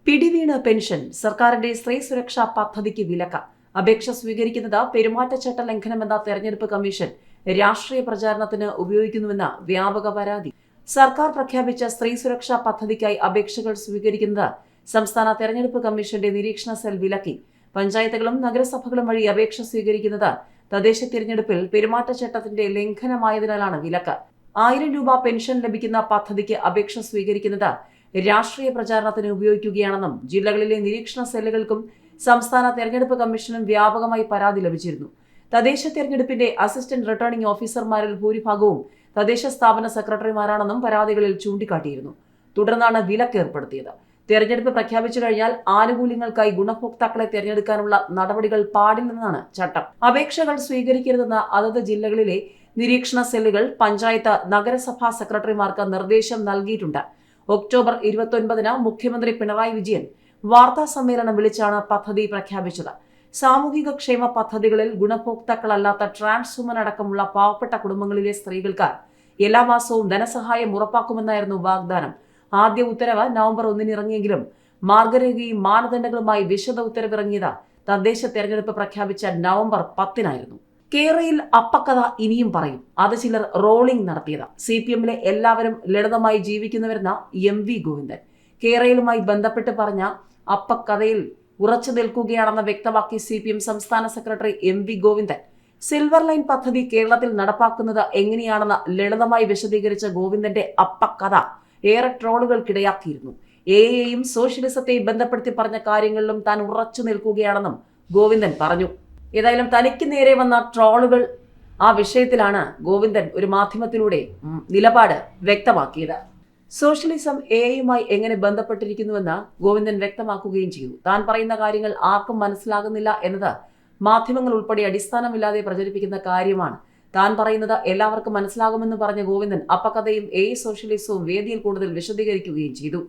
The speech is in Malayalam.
പിടിവീണ പെൻഷൻ സർക്കാരിന്റെ സ്ത്രീ സുരക്ഷാ പദ്ധതിക്ക് വിലക്ക്. അപേക്ഷ സ്വീകരിക്കുന്നത് പെരുമാറ്റച്ചട്ട ലംഘനമെന്ന തെരഞ്ഞെടുപ്പ് കമ്മീഷൻ രാഷ്ട്രീയ പ്രചാരണത്തിന് ഉപയോഗിക്കുന്നുവെന്ന വ്യാപക പരാതി. സർക്കാർ പ്രഖ്യാപിച്ച സ്ത്രീ സുരക്ഷാ പദ്ധതിക്കായി അപേക്ഷകൾ സ്വീകരിക്കുന്നത് സംസ്ഥാന തെരഞ്ഞെടുപ്പ് കമ്മീഷന്റെ നിരീക്ഷണ സെൽ വിലക്കി. പഞ്ചായത്തുകളും നഗരസഭകളും വഴി അപേക്ഷ സ്വീകരിക്കുന്നത് തദ്ദേശ തിരഞ്ഞെടുപ്പിൽ പെരുമാറ്റച്ചട്ടത്തിന്റെ ലംഘനമായതിനാലാണ് വിലക്ക്. 1000 രൂപ പെൻഷൻ ലഭിക്കുന്ന പദ്ധതിക്ക് അപേക്ഷ സ്വീകരിക്കുന്നത് രാഷ്ട്രീയ പ്രചാരണത്തിന് ഉപയോഗിക്കുകയാണെന്നും ജില്ലകളിലെ നിരീക്ഷണ സെല്ലുകൾക്കും സംസ്ഥാന തെരഞ്ഞെടുപ്പ് കമ്മീഷനും വ്യാപകമായി പരാതി ലഭിച്ചിരുന്നു. തദ്ദേശ തെരഞ്ഞെടുപ്പിന്റെ അസിസ്റ്റന്റ് റിട്ടേണിംഗ് ഓഫീസർമാരിൽ ഭൂരിഭാഗവും തദ്ദേശ സ്ഥാപന സെക്രട്ടറിമാരാണെന്നും പരാതികളിൽ ചൂണ്ടിക്കാട്ടിയിരുന്നു. തുടർന്നാണ് വിലക്ക് ഏർപ്പെടുത്തിയത്. തെരഞ്ഞെടുപ്പ് പ്രഖ്യാപിച്ചു കഴിഞ്ഞാൽ ആനുകൂല്യങ്ങൾക്കായി ഗുണഭോക്താക്കളെ തെരഞ്ഞെടുക്കാനുള്ള നടപടികൾ പാടില്ലെന്നാണ് ചട്ടം. അപേക്ഷകൾ സ്വീകരിക്കരുതെന്ന് അതത് ജില്ലകളിലെ നിരീക്ഷണ സെല്ലുകൾ പഞ്ചായത്ത് നഗരസഭാ സെക്രട്ടറിമാർക്ക് നിർദ്ദേശം നൽകിയിട്ടുണ്ട്. ഒക്ടോബർ 29-ന് മുഖ്യമന്ത്രി പിണറായി വിജയൻ വാർത്താ സമ്മേളനം വിളിച്ചാണ് പദ്ധതി പ്രഖ്യാപിച്ചത്. സാമൂഹിക ക്ഷേമ പദ്ധതികളിൽ ഗുണഭോക്താക്കളല്ലാത്ത ട്രാൻസ് വുമൻ അടക്കമുള്ള പാവപ്പെട്ട കുടുംബങ്ങളിലെ സ്ത്രീകൾക്ക് എല്ലാ മാസവും ധനസഹായം ഉറപ്പാക്കുമെന്നായിരുന്നു വാഗ്ദാനം. ആദ്യ ഉത്തരവ് നവംബർ 1-ന് ഇറങ്ങിയെങ്കിലും മാർഗരേഖയും മാനദണ്ഡങ്ങളുമായി വിശദ ഉത്തരവിറങ്ങിയത് തദ്ദേശ തെരഞ്ഞെടുപ്പ് പ്രഖ്യാപിച്ച നവംബർ 10-നായിരുന്നു. കേരളയിൽ അപ്പക്കഥ ഇനിയും പറയും. അത് ചിലർ റോളിംഗ് നടത്തിയത്. CPM-ലെ എല്ലാവരും ലളിതമായി ജീവിക്കുന്നുവെന്ന MV ഗോവിന്ദൻ കേരളയുമായി ബന്ധപ്പെട്ട് പറഞ്ഞ അപ്പക്കഥയിൽ ഉറച്ചു നിൽക്കുകയാണെന്ന് വ്യക്തമാക്കി CPM സംസ്ഥാന secretary MV Govindan silver line പദ്ധതി കേരളത്തിൽ നടപ്പാക്കുന്നത് എങ്ങനെയാണെന്ന് ലളിതമായി വിശദീകരിച്ച ഗോവിന്ദന്റെ അപ്പക്കഥ ഏറെ ട്രോളുകൾക്കിടയാക്കിയിരുന്നു. AAയും സോഷ്യലിസത്തെയും ബന്ധപ്പെടുത്തി പറഞ്ഞ കാര്യങ്ങളിലും താൻ ഉറച്ചു നിൽക്കുകയാണെന്നും ഗോവിന്ദൻ പറഞ്ഞു. ഏതായാലും തനിക്ക് നേരെ വന്ന ട്രോളുകൾ ആ വിഷയത്തിലാണ് ഗോവിന്ദൻ ഒരു മാധ്യമത്തിലൂടെ നിലപാട് വ്യക്തമാക്കിയത്. സോഷ്യലിസം AAയുമായി എങ്ങനെ ബന്ധപ്പെട്ടിരിക്കുന്നുവെന്ന് ഗോവിന്ദൻ വ്യക്തമാക്കുകയും ചെയ്തു. താൻ പറയുന്ന കാര്യങ്ങൾ ആർക്കും മനസ്സിലാകുന്നില്ല എന്നത് മാധ്യമങ്ങൾ ഉൾപ്പെടെ അടിസ്ഥാനമില്ലാതെ പ്രചരിപ്പിക്കുന്ന കാര്യമാണ്. താൻ പറയുന്നത് എല്ലാവർക്കും മനസ്സിലാകുമെന്ന് പറഞ്ഞ ഗോവിന്ദൻ അപ്പക്കഥയും AA സോഷ്യലിസവും വേദിയിൽ കൂടുതൽ വിശദീകരിക്കുകയും ചെയ്തു.